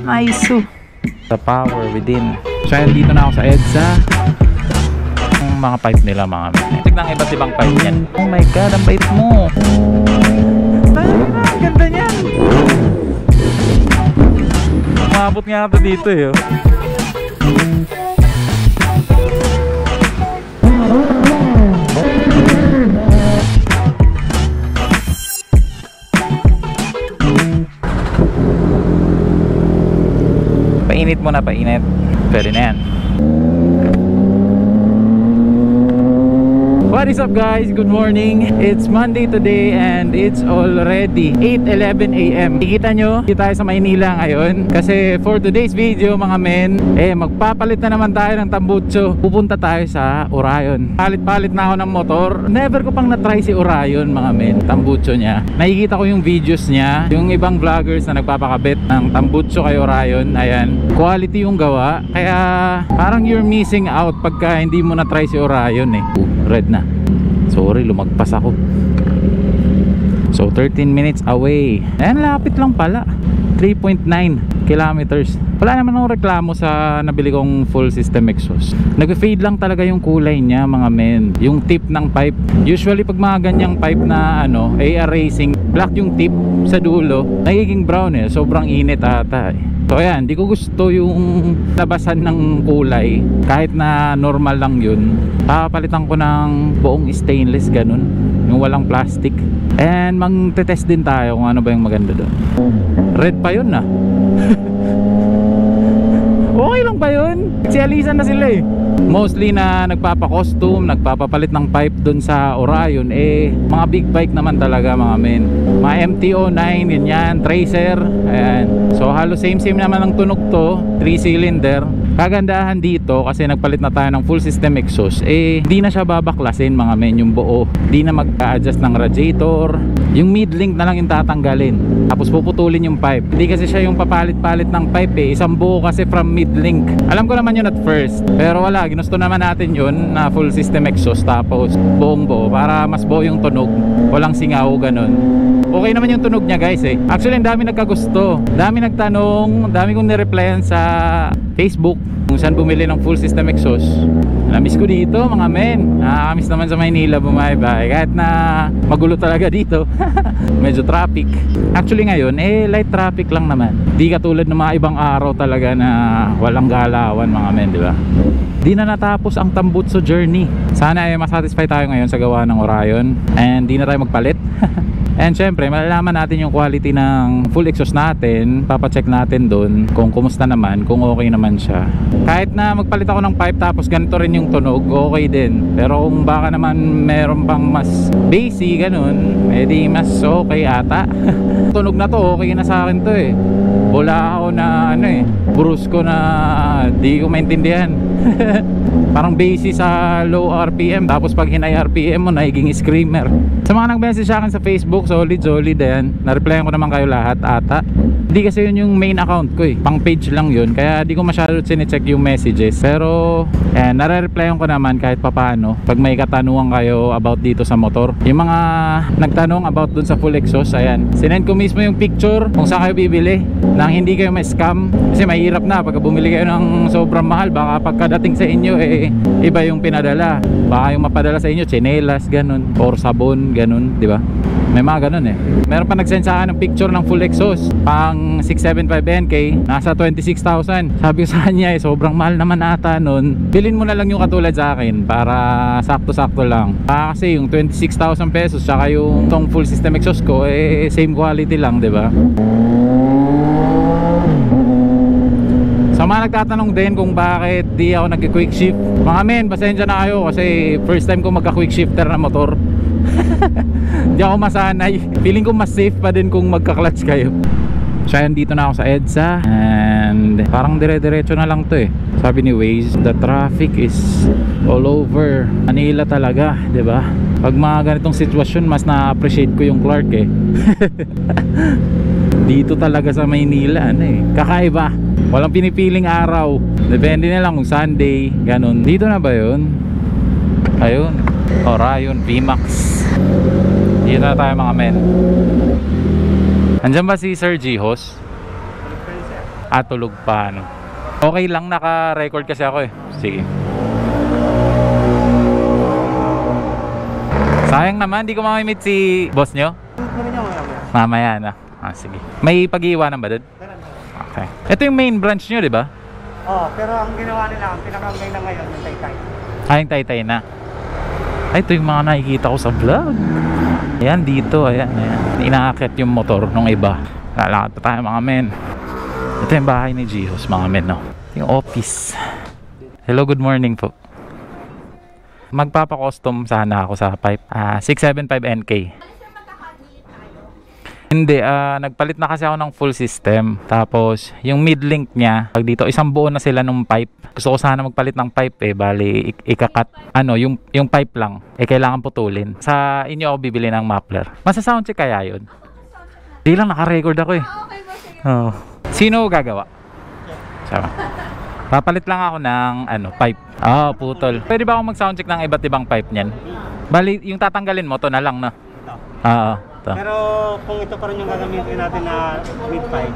Nice. The power within. So yan, dito na ako sa EDSA. Yung mga pipe nila mga men. Tignan iba't ibang pipe yan. Oh my god, ang bait mo. Ang ganda niyan. Umabot nga ito dito eh. Painit mo na, painit. Pwede na yan. What is up guys? Good morning. It's Monday today and it's already 8:11 AM. Kikita nyo, dito tayo sa Maynila ngayon. Kasi for today's video mga men, magpapalit na naman tayo ng tambutso. Pupunta tayo sa Orion. Palit-palit na ako ng motor. Never ko pang na-try si Orion mga men, tambutso niya. Nakikita ko yung videos niya, yung ibang vloggers na nagpapakabit ng tambutso kay Orion. Ayan, quality yung gawa. Kaya parang you're missing out pagka hindi mo na-try si Orion eh. Red na. Sorry, lumagpas ako. So 13 minutes away. Ayan, lapit lang pala. 3.9 kilometers. Wala naman akong reklamo sa nabili kong full system exhaust. Nag-fade lang talaga yung kulay niya mga men. Yung tip ng pipe. Usually pag mga ganyang pipe na AR racing, black yung tip sa dulo, nagiging brown eh. Sobrang init ata eh. So ayan, di ko gusto yung labasan ng kulay. Kahit na normal lang yun, papalitan ko ng buong stainless ganun, yung walang plastic. And magte-test din tayo kung ano ba yung maganda doon. Red pa yun ah. Okay lang pa yun. Sialisan na sila eh. Mostly na nagpapa-costume, nagpapapalit ng pipe dun sa Orion, mga big bike naman talaga mga men. Mga MT-09, ganyan, Tracer, ayan. So halos same naman ang tunog to, 3 cylinder. Kagandahan dito kasi nagpalit na tayo ng full system exhaust, di na siya babaklasin mga men, yung buo. Di na mag-adjust ng radiator. Yung mid-link na lang yung tatanggalin, tapos puputulin yung pipe. Hindi kasi siya yung papalit-palit ng pipe isang buo kasi from mid-link. Alam ko naman yun at first, pero wala, ginusto naman natin yun na full system exhaust tapos buong buo para mas buo yung tunog, walang singaw ganun. Okay naman yung tunog niya guys eh. Actually ang dami nagkagusto, dami nagtanong, dami kong nireplyan sa Facebook kung saan bumili ng full system exhaust. Namiss ko dito mga men. Nakakamiss naman sa Maynila bumaybay kahit na magulo talaga dito. Medyo traffic. Actually ngayon light traffic lang naman. Di katulad ng mga ibang araw talaga na walang galawan mga men, di ba? Di na natapos ang tambutso journey. Sana masatisfy tayo ngayon sa gawa ng Orion and di na tayo magpalit. And syempre malalaman natin yung quality ng full exhaust natin. Papacheck natin dun kung kumusta naman, kung okay naman siya. Kahit na magpalit ako ng pipe tapos ganito rin yung tunog, okay din. Pero kung baka naman meron pang mas bassy ganun, di mas okay ata. Tunog na to, okay na sa akin to eh. Wala ako na brusco na di ko maintindihan. Parang bassy sa low RPM, tapos pag hinay RPM mo nagiging screamer. Sa mga nag-message sa akin sa Facebook, solid yan. Na-replyan ko naman kayo lahat ata. Hindi kasi yun yung main account ko eh, pang page lang yun, kaya di ko masyado sine-check yung messages. Pero nare-replyan ko naman kahit papano pag may katanungan kayo about dito sa motor. Yung mga nagtanong about dun sa full exhaust, ayan, sinend ko mismo yung picture kung saan kayo bibili, nang hindi kayo ma-scam. Kasi mahirap na pag bumili kayo ng sobrang mahal, baka pagkadating sa inyo iba yung pinadala. Baka yung mapadala sa inyo tsinelas ganun, or sabon ganun, di ba? May mga ganun eh. Meron pa nagsend sa akin ng picture ng full exhaust pang 675NK, nasa 26,000. Sabi ko sa kanya sobrang mahal naman ata nun. Bilhin mo na lang yung katulad sa akin para sakto-sakto lang. Kasi yung 26,000 pesos tsaka yung tong full system exhaust ko same quality lang, di ba? Sa mga nagtatanong din kung bakit di ako nag-quick shift, mga men, pasensya na kayo kasi first time ko magka-quick shifter na motor. Hindi ako masanay. Feeling ko mas safe pa din kung magka-clutch kayo. So ayan, dito na ako sa EDSA and parang dire-diretso na lang to eh. Sabi ni Waze, the traffic is all over Manila talaga, di ba? Pag mga ganitong sitwasyon, mas na-appreciate ko yung Clark eh. Dito talaga sa Maynila kakaiba. Walang pinipiling araw, depende na lang kung Sunday, ganun. Dito na ba yun? Ayun, Orion, VMAX. Dito na tayo mga men. Andyan ba si Sir Gihos? Tulog pa, ano. Okay lang, naka-record kasi ako eh. Sige. Sayang naman, di ko mamimit si boss nyo. Mamaya na. Sige. May pag-iiwanan ba doon? Okay. Ito yung main branch nyo, di ba? Oo, pero ang ginawa nila, ang pinakambay na ngayon, yung Taytay. Yung Taytay na. Ito yung mga nakikita ko sa vlog. Ayan, dito, ayan. Inaakit yung motor nung iba. Lalakad pa tayo mga men. Ito yung bahay ni Gihos mga men, no? Yung office. Hello, good morning po. Magpapa-custom sana ako sa pipe. 675NK. Hindi, nagpalit na kasi ako ng full system. Tapos, yung mid-link niya, pag dito, isang buo na sila ng pipe. Gusto ko sana magpalit ng pipe bali, ikakat, yung pipe lang, kailangan putulin. Sa inyo ako bibili ng muffler. Masa-soundcheck kaya yun? Di lang, naka-record ako eh. Oh. Sino gagawa? Sama. Papalit lang ako ng, pipe. Putol. Pwede ba ako mag-soundcheck ng iba't ibang pipe niyan? Bali, yung tatanggalin mo, to na lang, no? Pero kung ito pa rin yung gagamitin natin na mid-pipe,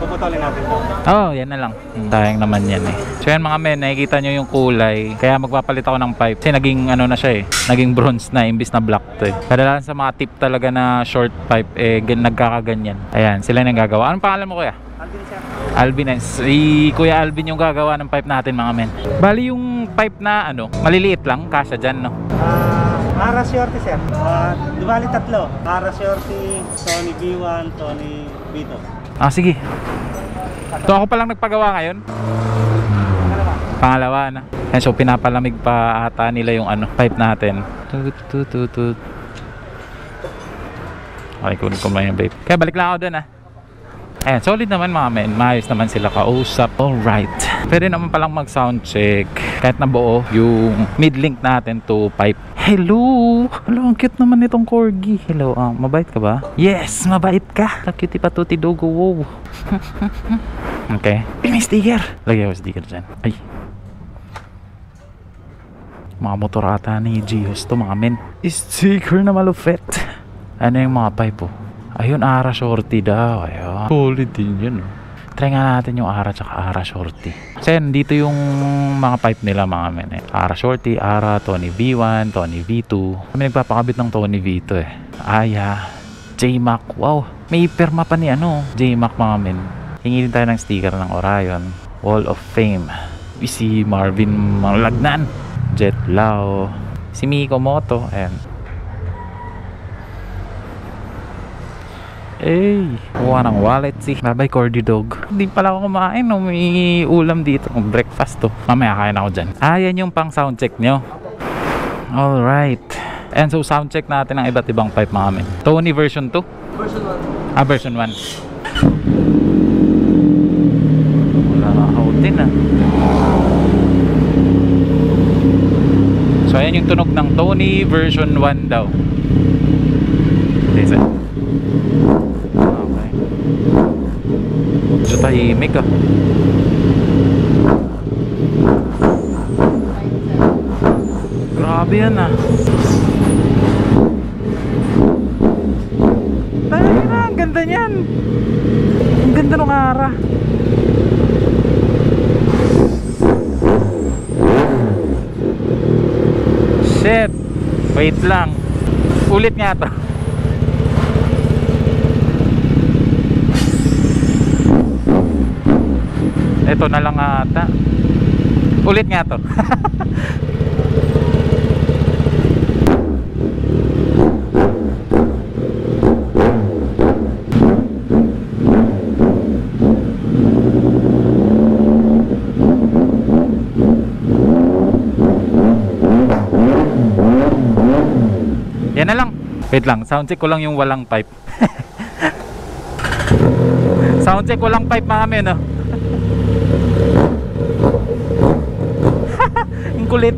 puputulin natin ito. Yan na lang. Sayang naman yan eh. So yan mga men, nakikita nyo yung kulay. Kaya magpapalit ako ng pipe. Kasi naging na siya eh. Naging bronze na imbis na black to eh. Kadalasan sa mga tip talaga na short pipe nagkakaganyan. Ayan, sila na yung gagawa. Anong pangalan mo kuya? Alvin sir. Alvin. Si Kuya Alvin yung gagawa ng pipe natin mga men. Bali yung pipe na maliliit lang, kasya dyan no? Ara Shorty sir. Dumali tatlo. Ara Shorty, Tony B1, Tony B2. Sige. So ako pa lang nagpagawa ngayon. Pangalawa na. So pinapalamig pa ata nila yung pipe natin. Tut. Okay, kunin ko muna yung vape. Kaya balik lang ako dun Ayan, solid naman mga men. Maayos naman sila kausap. Alright. Pwede naman palang mag-sound check. Kahit na buo yung mid-link natin to pipe. Hello! Hello, ang cute naman itong corgi. Hello, mabait ka ba? Yes, mabait ka. Cute pa tuti dogo. Wow. Okay. May sticker. Lagyan ko sticker dyan. Ay. Mga motor ata ni Gihos to mga men. Sticker na malupit. Ano yung mga pipe Ayun, Ara Shorty daw. Ayun. Solid din yun. Try nga natin yung Ara tsaka Ara Shorty. Kasi dito yung mga pipe nila mga men Ara Shorty, Ara, Tony V1, Tony V2. Kami nagpapakabit ng Tony V2 Aya, J-Mac. Wow, may perma pa ni J-Mac mga men. Hingi din tayo ng sticker ng Orion. Wall of Fame. Si Marvin Manglagnan. Jet Lao. Si Miko Moto. Ayan. Kuha ng wallet Bye-bye Cordy Dog. Hindi pala ako kumain may ulam dito. Breakfast to. Mamaya kain ako dyan. Yan yung pang soundcheck nyo. Alright. And so soundcheck natin ang iba't ibang pipe mga men. Tony version 2? Version 1. Version 1. Wala kakautin So ayan yung tunog ng Tony version 1 daw. Listen. Medyo tahimik Grabe yan ang ganda niyan. Ang ganda ng Ara. Shit. Wait lang. Ulit nga to. Ito na lang ata. Ulit nga to. Yan na lang. Wait lang, soundcheck ko lang yung walang pipe. Soundcheck walang pipe mga men Ang kulit.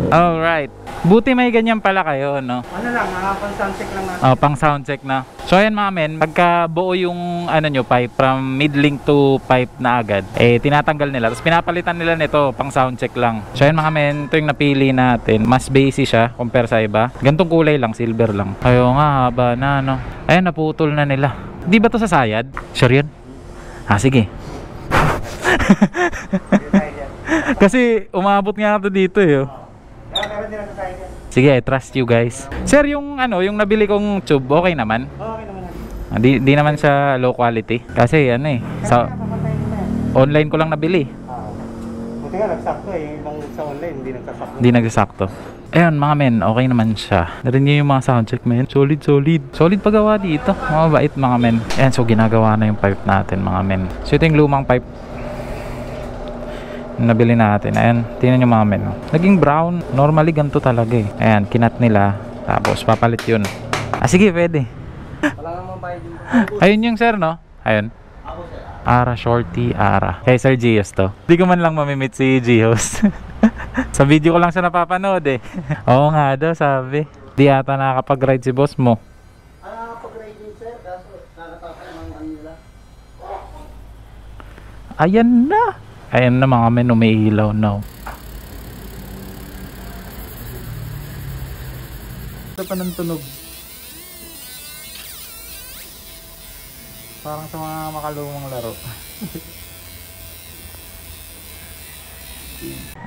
Alright. Buti may ganyan pala kayo, no? Ano lang, pang soundcheck lang natin. Pang soundcheck na. So ayan mga men, pagka buo yung nyo pipe from mid-link to pipe na agad, tinatanggal nila. Tapos pinapalitan nila nito, pang soundcheck lang. So ayan mga men, ito yung napili natin. Mas basic siya compare sa iba. Gantong kulay lang, silver lang. Ayo nga, haba na, no? Ayan, naputol na nila. Di ba to sa sayad? Sure yun? Sige. Kasi umabot nga ako dito eh. Meron din ako tayo dyan. Sige, I trust you guys. Sir, yung ano, yung nabili kong tube, okay naman? Okay naman. Di naman siya low quality. Kasi ano eh, sa online ko lang nabili. Buti nga nagsakto eh. Yung ibang sa online, hindi nagsasakto. Hindi nagsasakto. Ayun mga men, okay naman siya. Narinig yung mga soundcheck men. Solid, solid. Solid paggawa dito. Mabait mga men. Ayan, so ginagawa na yung pipe natin mga men. So ito yung lumang pipe nabili natin. Ayan, tingnan nyo mga men. Naging brown. Normally ganito talaga eh. Ayan, kinat nila. Tapos papalit yun. Sige, pwede. Wala nga mabayad yung Ayun yung sir, no? Ayun. ako sir. Ara, Shorty, Ara. Kay Sir Gios to. Di ko man lang mamimit si Gios. Sa video ko lang siya napapanood eh. Oo nga daw, sabi. Di ata nakakapag-ride si boss mo. Nakakapag-ride din sir, kaso nakatapos ng ano nila. Ayan na. Ayan na mga men, umiilaw now. Ito pa ng tunog. Parang sa mga makalumang laro.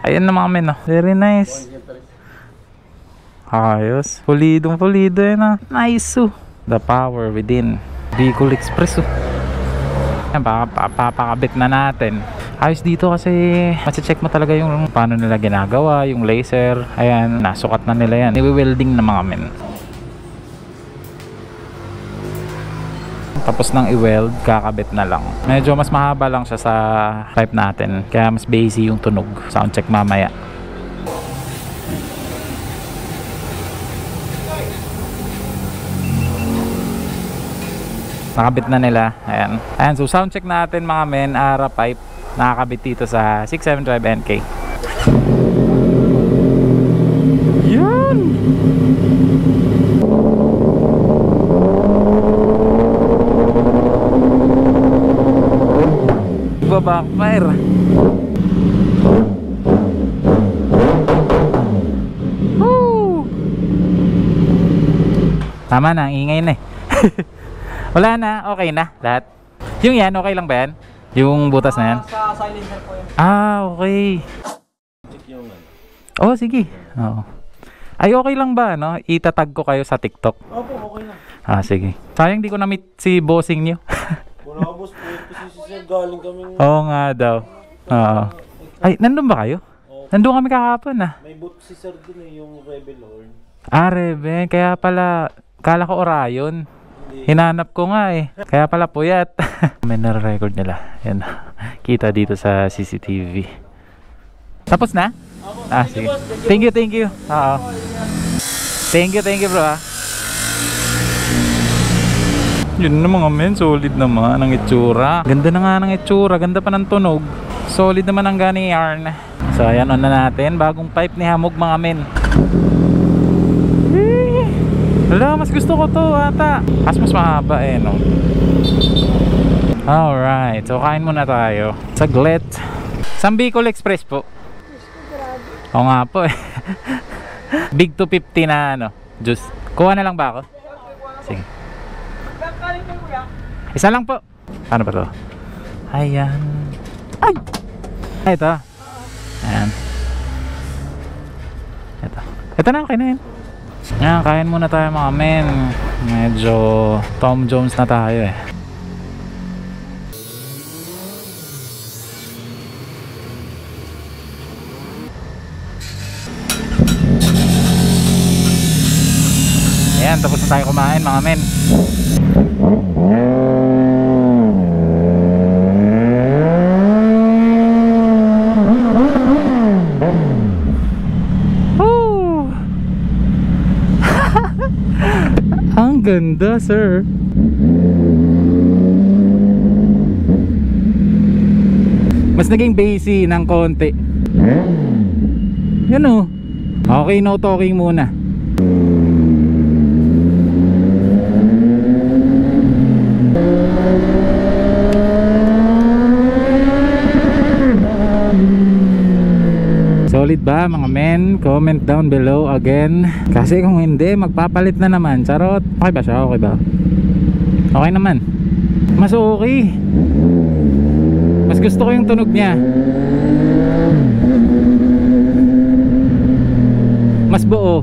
Ayan na mga men, oh. Very nice. Ayos. Pulidong pulido yan, ah. Nice, oh. The power within. Bicol Express, oh. Ayan, papakabit na natin. Ayos dito kasi masi-check mo talaga yung paano nila ginagawa, yung laser. Ayan, nasukat na nila yan. I-welding na mga men. Tapos nang i-weld, kakabit na lang. Medyo mas mahaba lang siya sa pipe natin. Kaya mas bassy yung tunog. Sound check mamaya. Nakabit na nila. Ayan. Ayan, so sound check natin mga men. Ara pipe. Nakakabit dito sa 675 NK. Yan! Backfire. Woo! Tama na, ang ingay na eh. Wala na, okay na lahat. Yung yan, okay lang ba yan? Yung butas na yan? Sa silencer po yun. Okay. Oh, sige. Oo. Ay, okay lang ba, no? Itatag ko kayo sa TikTok. Opo, okay na. Sige. Sayang di ko na-meet si bossing nyo. Wala boss, kasi siya galing kaming... Oo nga daw. Oo. Ay, nandun ba kayo? Nandun kami kahapon ah. May boot si sir dun eh, yung Rebel Horn. Rebel. Kaya pala, kala ko Orion. Hinanap ko nga eh. Kaya pala puyat. May nare-record nila. Yan. Kita dito sa CCTV. Tapos na? Sige. Thank you, thank you. Oo. Thank you bro ah. Yun na mga men, solid naman ang itsura. Ganda na nga ng itsura, ganda pa ng tunog. Solid naman ang gani yarn. So ayan, on na natin. Bagong pipe ni Hamog mga men. Wala, mas gusto ko to ata. Mas mahaba eh no. Alright, so kain muna tayo. Saglit. Sa Bicol Express po. Oo nga po eh. Big 250 na ano, juice. Kuha na lang ba ako? Sige. Isa lang po. Paano ba to? Ayan. Ay! Ito. Ayan. Ito na, okay na yun. Ayan, kain muna tayo mga men. Medyo Tom Jones na tayo eh. Ayan, tapos na tayo kumain mga men. Ang ganda, sir. Mas naging bassy ng konti. Yan o. Okay, no talking muna. Solid ba mga men? Comment down below again. Kasi kung hindi, magpapalit na naman. Charot. Okay ba siya? Okay ba? Okay naman. Mas okay. gusto ko yung tunog niya. Mas buo.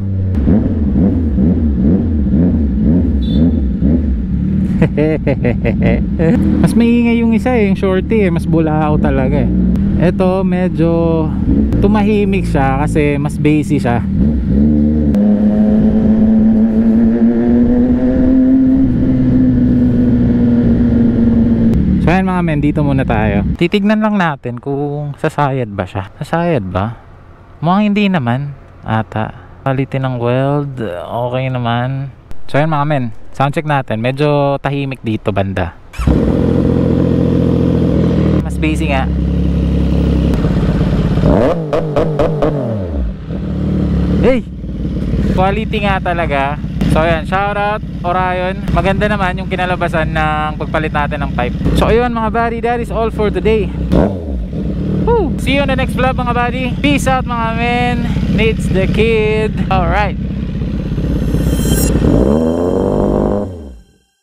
Mas maingay yung isa yung shorty mas bulao talaga Ito medyo tumahimik siya kasi mas bassy siya. So ayan mga men, dito muna tayo. Titignan lang natin kung sasayad ba siya. Sasayad ba? Mukhang hindi naman ata. Palitin ng weld, okay naman. So ayan mga men, soundcheck natin. Medyo tahimik dito banda. Mas bassy nga. Hey! Quality nga talaga. So ayan, shoutout Orion. Maganda naman yung kinalabasan ng pagpalit natin ng pipe. So ayun mga buddy, that is all for today. Woo! See you on the next vlog mga buddy. Peace out mga men. Nate's the kid. Alright.